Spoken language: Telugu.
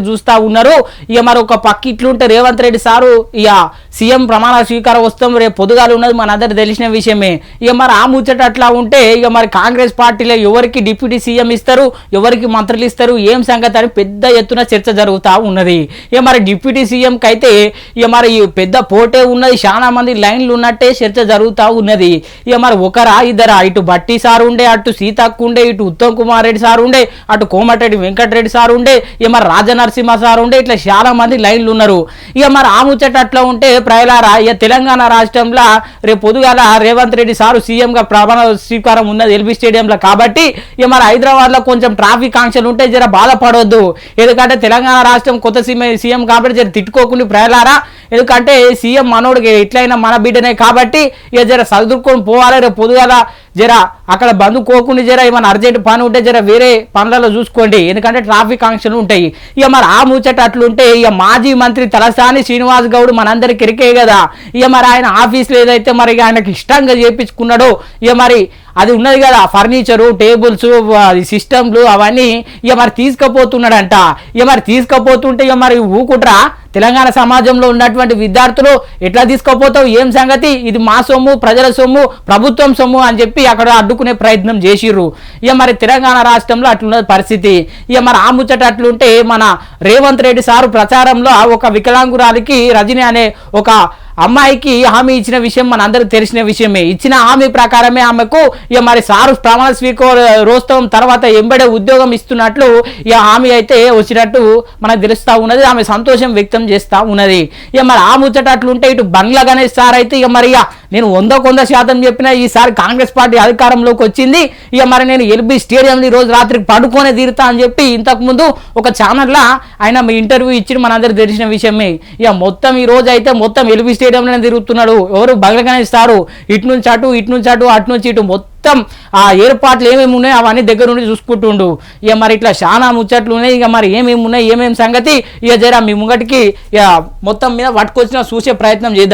చూస్తా ఉన్నారు. ఇక మరి ఒక పక్క ఇట్లుంటే రేవంత్ రెడ్డి సారు ఇక సీఎం ప్రమాణ స్వీకారం వస్తాం రేపు పొద్దుగాలు ఉన్నది మనందరికి తెలిసిన విషయమే. ఇక మరి ఆ ముచ్చట అట్లా ఉంటే ఇక మరి కాంగ్రెస్ పార్టీలో ఎవరికి డిప్యూటీ సీఎం ఇస్తారు, ఎవరికి మంత్రులు ఇస్తారు, ఏం సంగతి అని పెద్ద ఎత్తున చర్చ జరుగుతూ ఉన్నది. ఇక మరి డిప్యూటీ సీఎంకి అయితే ఇక మరి పెద్ద పోటే ఉన్నది, చాలా మంది లైన్లు ఉన్నట్టే చర్చ జరుగుతూ ఉన్నది. ఇక మరి ఒకరా ఇద్దరా, ఇటు బట్టి సార్ ఉండే, అటు సీతక్క ఉండే, ఇటు ఉత్తమ్ కుమార్ రెడ్డి సార్ ఉండే, అటు కోమటిరెడ్డి వెంకటరెడ్డి సార్ ఉండే, ఇక మరి నరసింహ సార్ ఉండే, ఇట్లా చాలా మంది లైన్లు ఉన్నారు. ఇక మరి ఆ ముచ్చట అట్లా ఉంటే ప్రజలారా ఇక తెలంగాణ రాష్ట్రంలో రేపు పొద్దుగాల రేవంత్ రెడ్డి సారు సీఎంగా ప్రమాణ స్వీకారం ఉన్నది ఎల్బీ స్టేడియంలో. కాబట్టి ఇక మరి హైదరాబాద్లో కొంచెం ట్రాఫిక్ ఆంక్షలు ఉంటే జర బాధపడవద్దు. ఎందుకంటే తెలంగాణ రాష్ట్రం కొత్త సీఎం కాబట్టి జర తిట్టుకోకుండా ప్రజలారా, ఎందుకంటే సీఎం మనోడికి ఎట్లయినా మన బిడ్డనే కాబట్టి ఇక జర చదువుకొని పోవాలి. రేపు పొద్దుగాల జర అక్కడ బందుకోకుండా జర ఏమైనా అర్జెంట్ పని ఉంటే జర వేరే పనులలో చూసుకోండి, ఎందుకంటే ట్రాఫిక్ ఆంక్షలు ఉంటాయి. ఇక మరి ఆ ముచ్చట అట్లుంటే ఇక మాజీ మంత్రి తలసాని శ్రీనివాస్ గౌడ్ మనందరికి ఎరికే కదా. ఇక మరి ఆయన ఆఫీస్లో ఏదైతే మరి ఆయనకి ఇష్టంగా చేయించుకున్నాడో ఇక మరి అది ఉన్నది కదా, ఫర్నిచరు, టేబుల్స్, సిస్టమ్లు అవన్నీ ఇక మరి తీసుకుపోతున్నాడంట. ఇక మరి తీసుకుపోతుంటే ఇక మరి ఊకుంట్రా తెలంగాణ సమాజంలో ఉన్నటువంటి విద్యార్థులు ఎట్లా తీసుకుపోతావు, ఏం సంగతి, ఇది మా సొమ్ము, ప్రజల సొమ్ము, ప్రభుత్వం సొమ్ము అని చెప్పి అక్కడ అడ్డుకునే ప్రయత్నం చేసిర్రు. ఇక మరి తెలంగాణ రాష్ట్రంలో అట్లున్నది పరిస్థితి. ఇక మరి ఆ ముచ్చట అట్లుంటే మన రేవంత్ రెడ్డి సారు ప్రచారంలో ఒక వికలాంగురాలికి రజని అనే ఒక అమ్మాయికి హామీ ఇచ్చిన విషయం మన అందరికి తెలిసిన విషయమే. ఇచ్చిన హామీ ప్రకారమే ఆమెకు ఇక మరి సారు ప్రమాణ స్వీకారోత్సవం తర్వాత ఎంబడే ఉద్యోగం ఇస్తున్నట్లు ఇక హామీ అయితే వచ్చినట్టు మనకు తెలుస్తూ ఉన్నది. ఆమె సంతోషం వ్యక్తం చేస్తూ ఉన్నది. ఇక మరి ఆ ముచ్చట అట్లుంటే ఇటు బంగ్లా గణేష్ సార్ అయితే ఇక మరి నేను 100% చెప్పిన ఈసారి కాంగ్రెస్ పార్టీ అధికారంలోకి వచ్చింది, ఇక మరి నేను ఎల్బీ స్టేడియంలో ఈరోజు రాత్రికి పడుకొనే తీరుతా అని చెప్పి ఇంతకుముందు ఒక ఛానల్లో ఆయన ఇంటర్వ్యూ ఇచ్చి మనందరికి తెలిసిన విషయమే. ఇక మొత్తం ఈ రోజు అయితే మొత్తం ఎల్బీ స్టేడియంలోనే తిరుగుతున్నాడు. ఎవరు బంగ్లా గణేష్ సారు, ఇటు నుంచి అటు, ఇటు నుంచి అటు, అటు నుంచి ఇటు మొత్తం ఆ ఏర్పాట్లు ఏమేమి ఉన్నాయో అవన్నీ దగ్గర నుండి చూసుకుంటుండు. ఇక మరి ఇట్లా చాలా ముచ్చట్లు ఉన్నాయి. ఇక మరి ఏమేమి ఉన్నాయి, ఏమేమి సంగతి ఇక జర మీ ముంగటికి ఇక మొత్తం మీద పట్టుకొచ్చిన చూసే ప్రయత్నం చేద్దాం.